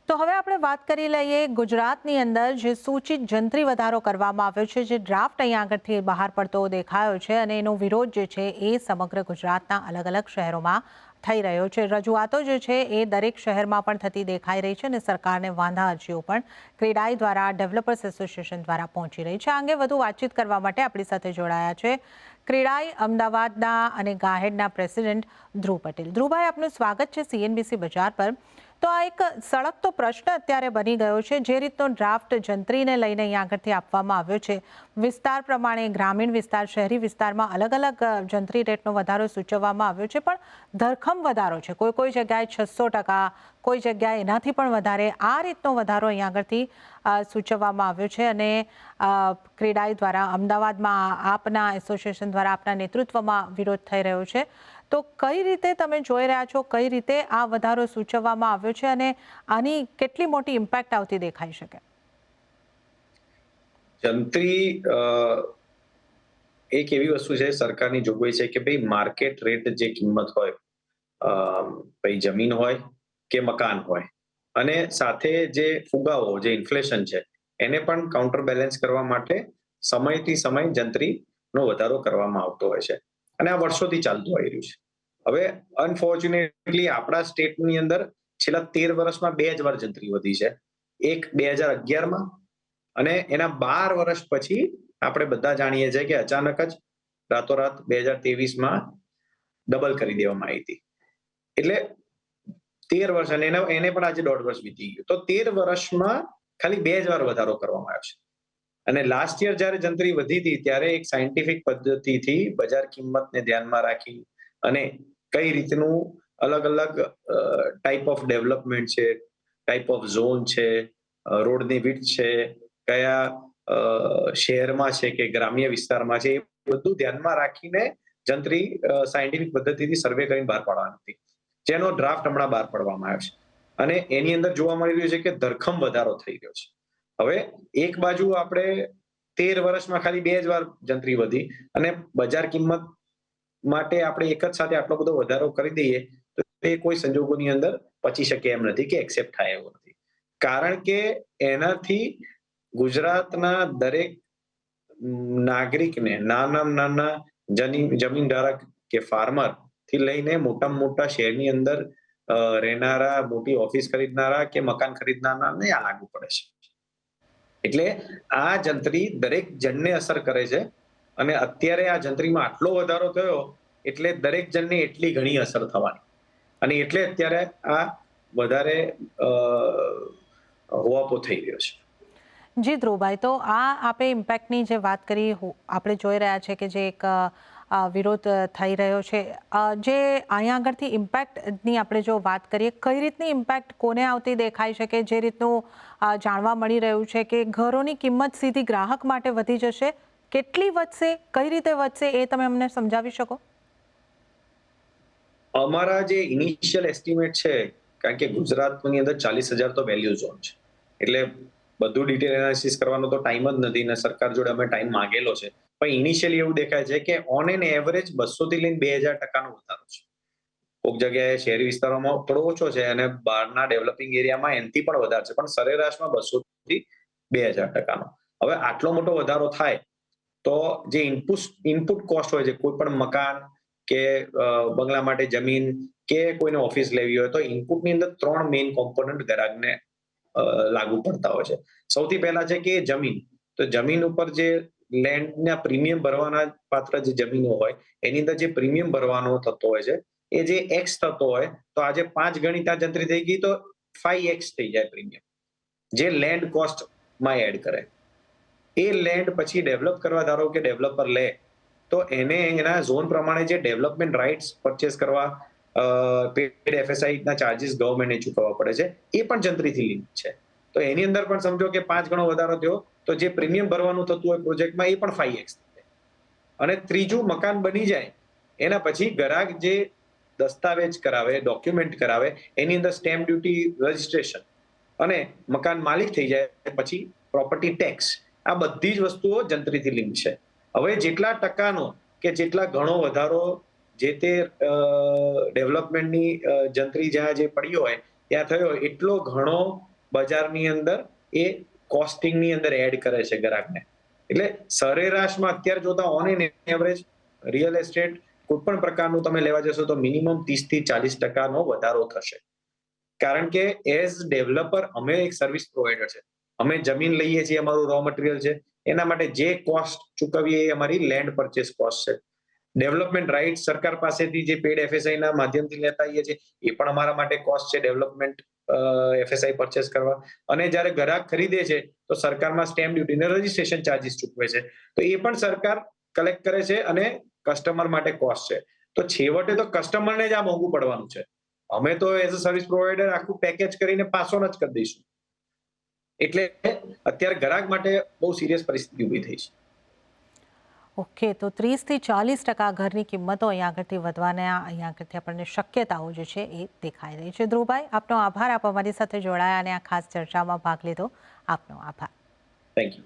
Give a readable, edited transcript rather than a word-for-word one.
તો હવે આપણે વાત કરી લઈએ ગુજરાતની અંદર જે સૂચિત જંત્રી વધારો કરવામાં આવ્યો છે, જે ડ્રાફ્ટ અહીંયા આગળથી બહાર પડતો દેખાયો છે અને એનો વિરોધ જે છે એ સમગ્ર ગુજરાતના અલગ અલગ શહેરોમાં થઈ રહ્યો છે. રજૂઆતો જે છે એ દરેક શહેરમાં પણ થતી દેખાઈ રહી છે અને સરકારને વાંધા અરજીઓ પણ ક્રેડાઈ દ્વારા, ડેવલપર્સ એસોસિએશન દ્વારા પહોંચી રહી છે. આ અંગે વધુ વાતચીત કરવા માટે આપણી સાથે જોડાયા છે ક્રેડાઈ અમદાવાદના અને ગાહેડના પ્રેસિડેન્ટ ધ્રુવ પટેલ. ધ્રુવભાઈ, આપનું સ્વાગત છે CNBC બજાર પર. તો આ એક સળગતો પ્રશ્ન અત્યારે બની ગયો છે. જે રીતનો ડ્રાફ્ટ જંત્રીને લઈને અહીંયા આગળથી આપવામાં આવ્યો છે, વિસ્તાર પ્રમાણે ગ્રામીણ વિસ્તાર, શહેરી વિસ્તારમાં અલગ અલગ જંત્રી રેટનો વધારો સૂચવવામાં આવ્યો છે, પણ ધરખમ વધારો છે. કોઈ જગ્યાએ 600%, કોઈ જગ્યાએ એનાથી પણ વધારે આ રીતનો વધારો અહીંયા આગળથી સૂચવવામાં આવ્યો છે. અને ક્રેડાઈ દ્વારા અમદાવાદમાં આપના એસોસિએશન દ્વારા આપના નેતૃત્વમાં વિરોધ થઈ રહ્યો છે. તો કઈ રીતે તમે જોઈ રહ્યા છો, કઈ રીતે આ વધારો સૂચવવામાં આવ્યો છે અને આની કેટલી મોટી ઇમ્પેક્ટ આવતી દેખાઈ શકે? જંત્રી એક એવી વસ્તુ છે, સરકારની જોગવાઈ છે કે ભાઈ માર્કેટ રેટ જે કિંમત હોય, ભાઈ જમીન હોય કે મકાન હોય, અને સાથે જે ફુગાવો, જે ઇન્ફ્લેશન છે, એને પણ કાઉન્ટર બેલેન્સ કરવા માટે સમયથી સમય જંત્રીનો વધારો કરવામાં આવતો હોય છે. અને આ વર્ષોથી ચાલતું આવી રહ્યું છે. હવે અનફોર્ચ્યુનેટલી આપણા સ્ટેટની અંદર છેલ્લા 13 વર્ષમાં 2 જ વાર જંત્રી વધી છે. એક 2011માં અને એના 12 વર્ષ પછી આપણે બધા જાણીએ છીએ કે અચાનક જ રાતોરાત 2023માં ડબલ કરી દેવામાં આવી હતી. એટલે 13 વર્ષ, અને એને પણ આજે 1.5 વર્ષ વીતી ગયું. તો 13 વર્ષમાં ખાલી 2 જ વાર વધારો કરવામાં આવ્યો છે. અને લાસ્ટ યર જયારે જંત્રી વધી હતી ત્યારે એક સાયન્ટિફિક પદ્ધતિથી બજાર કિંમતને ધ્યાનમાં રાખી અને કઈ રીતનું અલગ અલગ ટાઈપ ઓફ ડેવલપમેન્ટ છે, ટાઈપ ઓફ ઝોન છે, રોડની વિડ્થ છે, કયા શહેરમાં છે કે ગ્રામ્ય વિસ્તારમાં છે, એ બધું ધ્યાનમાં રાખીને જંત્રી સાયન્ટિફિક પદ્ધતિથી સર્વે કરીને બહાર પાડવાની હતી, જેનો ડ્રાફ્ટ હમણાં બહાર પાડવામાં આવ્યો છે. અને એની અંદર જોવા મળી રહ્યું છે કે ધરખમ વધારો થઈ રહ્યો છે. હવે એક બાજુ આપણે 13 વર્ષમાં ખાલી 2 જ વાર જંત્રી વધી અને બજાર કિંમત માટે આપણે એક જ સાથે આટલો બધો વધારો કરી દઈએ તો એ કોઈ સંજોગોની અંદર પચી શકે એમ નથી કે એક્સેપ્ટ થાય એવું નથી. કારણ કે એનાથી ગુજરાતના દરેક નાગરિકને, નાના જમીન ધારક કે ફાર્મર થી લઈને મોટામાં મોટા શહેરની અંદર રહેનારા, મોટી ઓફિસ ખરીદનારા કે મકાન ખરીદનારાને આ લાગુ પડે છે. એટલે આ જંત્રી દરેક જણને અસર કરે છે. અને અત્યારે આ જંત્રીમાં આટલો વધારો થયો એટલે દરેક જણને એટલી ઘણી અસર થવાની, અને એટલે અત્યારે આ વધારે હોવાપો થઈ રહ્યો છે. જી ધ્રુવભાઈ, તો આ આપે ઇમ્પેક્ટની જે વાત કરી, આપણે જોઈ રહ્યા છે કે જે એક વિરોધ થઈ રહ્યો છે, જે અહીંયા આગળથી ઇમ્પેક્ટની આપણે જો વાત કરીએ, કઈ રીતની ઇમ્પેક્ટ કોને આવતી દેખાઈ શકે? જે રીતનું જાણવા મળી રહ્યું છે કે ઘરોની કિંમત સીધી ગ્રાહક માટે વધી જશે, કેટલી વધશે, કઈ રીતે વધશે, એ તમે અમને સમજાવી શકો? અમારા જે ઇનિશિયલ એસ્ટિમેટ છે, કારણ કે ગુજરાતની અંદર 40,000 તો વેલ્યુ ઝોન છે, એટલે બધું ડિટેલ એનાલિસિસ કરવાનો તો ટાઈમ જ નથી, ને સરકાર જોડે અમે ટાઈમ માંગેલો છે. પણ ઇનિશિયલી એવું દેખાય છે કે ઓન એન એવરેજ 200 થી લઈને 2000% વધારો છે. કોઈક જગ્યાએ શહેરી વિસ્તારોમાં થોડો ઓછો છે અને બહારના ડેવલપિંગ એરિયામાં એનથી પણ વધારે છે, પણ સરેરાશમાં 200 થી 2000%. હવે આટલો મોટો વધારો થાય તો જે ઇનપુટ કોસ્ટ હોય છે, કોઈ પણ મકાન કે બંગલા માટે જમીન કે કોઈને ઓફિસ લેવી હોય, તો ઇનપુટની અંદર 3 મેઇન કોમ્પોનન્ટ ગ્રાહકને લાગુ પડતા હોય છે. સૌથી પહેલા છે કે જમીન. તો જમીન ઉપર જે લેન્ડના પ્રીમિયમ ભરવાના પાત્ર જે જમીનો હોય એની અંદર જે પ્રીમિયમ ભરવાનો થતો હોય છે, એ જે એક્સ થતો હોય, તો આજે 5 ગણી ત્યાં જંત્રી થઈ ગઈ તો 5x થઈ જાય પ્રીમિયમ, જે લેન્ડ કોસ્ટમાં એડ કરે. એ લેન્ડ પછી ડેવલપ કરવા ધારો કે ડેવલપર લે તો એને એના ઝોન પ્રમાણે જે ડેવલપમેન્ટ રાઇટ્સ પરચેસ કરવા પેડ એફએસઆઈ ના ચાર્જિસ ગવર્મેન્ટને ચૂકવવા પડે છે, એ પણ જંત્રીથી લિંક છે. તો એની અંદર પણ સમજો કે 5 ગણો વધારો થયો તો જે પ્રીમિયમ ભરવાનું થતું હોય પ્રોજેક્ટમાં, એ પણ 5x થાય. અને ત્રીજું, મકાન બની જાય એના પછી ગ્રાહક જે દસ્તાવેજ કરાવે, ડોક્યુમેન્ટ કરાવે, એની અંદર સ્ટેમ્પ ડ્યુટી, રજિસ્ટ્રેશન, અને મકાન માલિક થઈ જાય પછી પ્રોપર્ટી ટેક્સ, આ બધી જ વસ્તુઓ જંત્રીથી લિંક છે. હવે જેટલા ટકાનો કે જેટલા ઘણો વધારો જે તે ડેવલપમેન્ટની જંત્રી જ્યાં જે પડી હોય ત્યાં થયો, એટલો ઘણો બજારની અંદર એ કોસ્ટિંગની અંદર એડ કરે છે ગ્રાહકને. એટલે સરેરાશમાં અત્યારે જોતા on an average real estate કોઈ પણ પ્રકારનું તમે લેવા જશો તો મિનિમમ 30% થી 40% વધારો થશે. કારણ કે એઝ ડેવલપર અમે એક સર્વિસ પ્રોવાઈડર છે. અમે જમીન લઈએ છીએ, અમારું રો મટીરિયલ છે, એના માટે જે કોસ્ટ ચૂકવીએ એ અમારી લેન્ડ પરચેસ કોસ્ટ છે. ડેવલપમેન્ટ રાઇટ સરકાર પાસેથી જે પેડ એફએસઆઈ ના માધ્યમથી લેતા આવીએ છીએ એ પણ અમારા માટે કોસ્ટ છે ડેવલપમેન્ટ એફએસઆઈ પરચેસ કરવા. અને જ્યારે ગ્રાહક ખરીદે છે તો સરકારમાં સ્ટેમ્પ ડ્યુટી અને રજીસ્ટ્રેશન ચાર્જીસ ચૂકવે છે, તો એ પણ સરકાર કલેક્ટ કરે છે અને કસ્ટમર માટે કોસ્ટ છે. તો છેવટે તો કસ્ટમરને જ આ મોંઘું પડવાનું છે. અમે તો એઝ અ સર્વિસ પ્રોવાઈડર આખું પેકેજ કરીને પાસ ઓન જ કરી દઈશું. એટલે અત્યારે ગ્રાહક માટે બહુ સિરિયસ પરિસ્થિતિ ઊભી થઈ છે. ઓકે, તો 30% થી 40% ઘરની કિંમતો અહીંયા આગળથી વધવાના અહીંયા આગળથી આપણને શક્યતાઓ જે છે એ દેખાઈ રહી છે. ધ્રુવભાઈ, આપનો આભાર, આપ અમારી સાથે જોડાયા અને આ ખાસ ચર્ચામાં ભાગ લીધો. આપનો આભાર. Thank you.